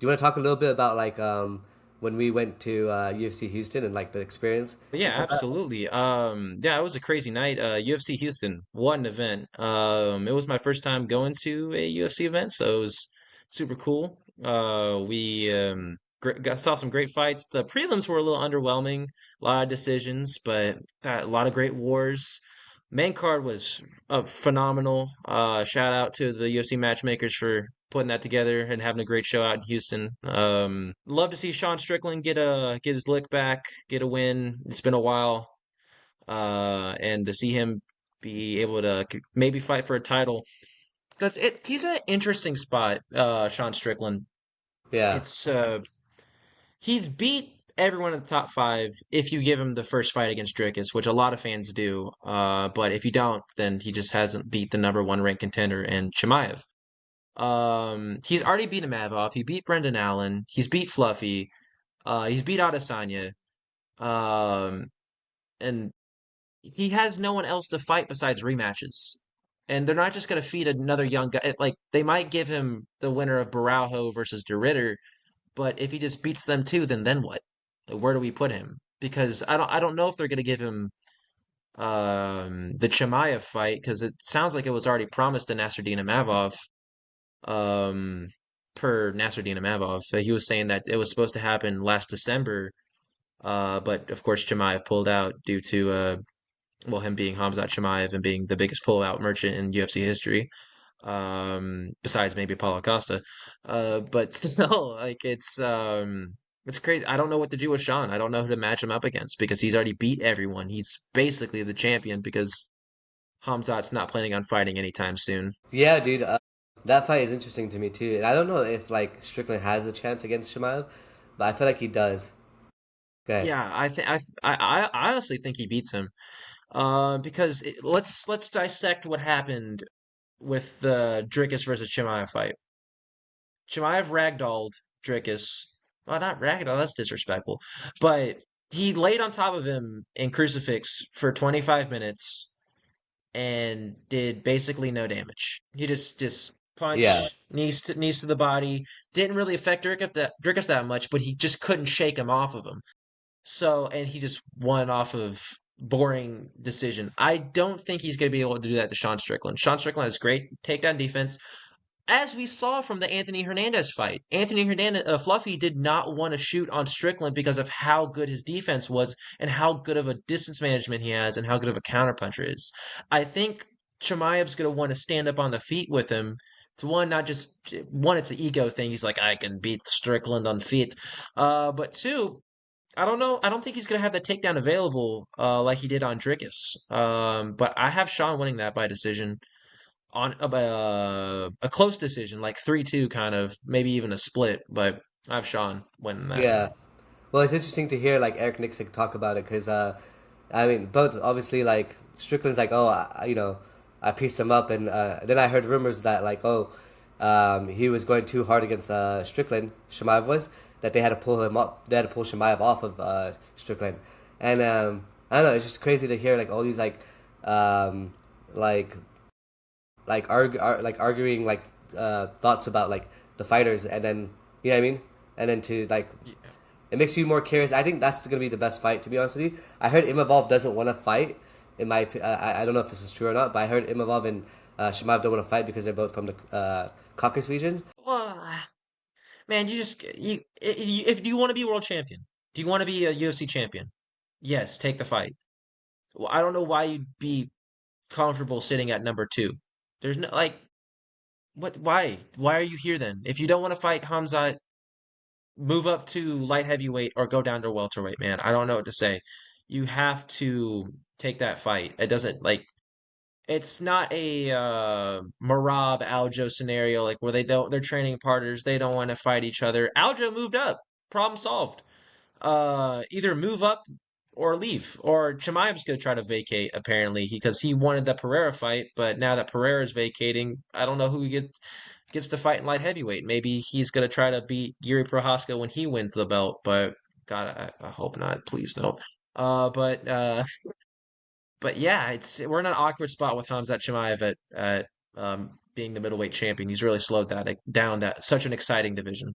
you want to talk a little bit about like when we went to UFC Houston and like the experience But yeah, and stuff like that? absolutely. Yeah, it was a crazy night. UFC Houston, what an event. It was my first time going to a UFC event, so it was super cool. We saw some great fights. The prelims were a little underwhelming, a lot of decisions, but got a lot of great wars. Main card was phenomenal. Shout out to the UFC matchmakers for putting that together and having a great show out in Houston. Love to see Sean Strickland get his lick back, get a win. It's been a while, and to see him be able to maybe fight for a title. That's it. He's in an interesting spot, Sean Strickland. Yeah. It's he's beat everyone in the top five if you give him the first fight against Dricus, which a lot of fans do. But if you don't, then he just hasn't beat the number one ranked contender and Chimaev. He's already beaten Mavov. He beat Brendan Allen. He's beat Fluffy. He's beat Adesanya. Um, and he has no one else to fight besides rematches. And they're not just going to feed another young guy. Like they might give him the winner of Baraujo versus DeRitter, but if he just beats them too, then what? Like, where do we put him? Because I don't know if they're going to give him the Chimaev fight because it sounds like it was already promised to Nasruddin Mavov. Um, per Nasruddin Mavov, so he was saying that it was supposed to happen last December. But of course Chimaev pulled out due to well, him being Khamzat Chimaev and being the biggest pullout merchant in UFC history, besides maybe Paulo Costa. But still, like it's crazy. I don't know what to do with Sean. I don't know who to match him up against because he's already beat everyone. He's basically the champion because Khamzat's not planning on fighting anytime soon. Yeah, dude. That fight is interesting to me too. And I don't know if like Strickland has a chance against Shimaev, but I feel like he does. Go ahead. Yeah, I think I honestly think he beats him. Because let's dissect what happened with the Dricus versus Chimaev fight. Chimaev ragdolled Dricus. Well, not ragdoll, that's disrespectful. But he laid on top of him in crucifix for 25 minutes and did basically no damage. He just Yeah. punch, knees to the body. Didn't really affect Dricus that much, but he just couldn't shake him off of him. So, and he just won off of boring decision. I don't think he's going to be able to do that to Sean Strickland. Sean Strickland has great takedown defense, as we saw from the Anthony Hernandez fight. Anthony Hernandez, Fluffy did not want to shoot on Strickland because of how good his defense was and how good of a distance management he has and how good of a counterpuncher is. I think Chimaev's going to want to stand up on the feet with him. To one, not just one, it's an ego thing. He's like, I can beat Strickland on feet. But two, I don't know. I don't think he's gonna have that takedown available like he did on Dricus. But I have Sean winning that by decision on a close decision, like 3-2 kind of, maybe even a split. But I have Sean winning that. Yeah. Well, it's interesting to hear like Eric Nixick talk about it because I mean, both obviously like Strickland's like, oh, I pieced him up, and then I heard rumors that like, oh, he was going too hard against Strickland. Shemaev was that they had to pull him up. They had to pull Shemaev off of Strickland, and I don't know. It's just crazy to hear like all these um, like like arguing like thoughts about like the fighters, and then you know what I mean, and then to like Yeah. it makes you more curious. I think that's gonna be the best fight, to be honest with you. I heard Imavov doesn't want to fight. I don't know if this is true or not, but I heard Imavov and Shimaev don't want to fight because they're both from the Caucasus region. Well, man, if you want to be world champion, do you want to be a UFC champion? Yes, take the fight. Well, I don't know why you'd be comfortable sitting at number two. There's no like what? Why? Why are you here then? If you don't want to fight Hamzat, move up to light heavyweight or go down to welterweight, man. I don't know what to say. You have to take that fight. It doesn't like it's not a Merab Aljo scenario like where they're training partners, they don't want to fight each other. Aljo moved up. Problem solved. Either move up or leave. Or Chimaev's gonna try to vacate apparently because he wanted the Pereira fight, but now that Pereira's vacating, I don't know who gets to fight in light heavyweight. Maybe he's gonna try to beat Yuri Prohaska when he wins the belt, but God, I hope not. Please no. But but yeah, it's we're in an awkward spot with Khamzat Chimaev at being the middleweight champion. He's really slowed that down. That such an exciting division.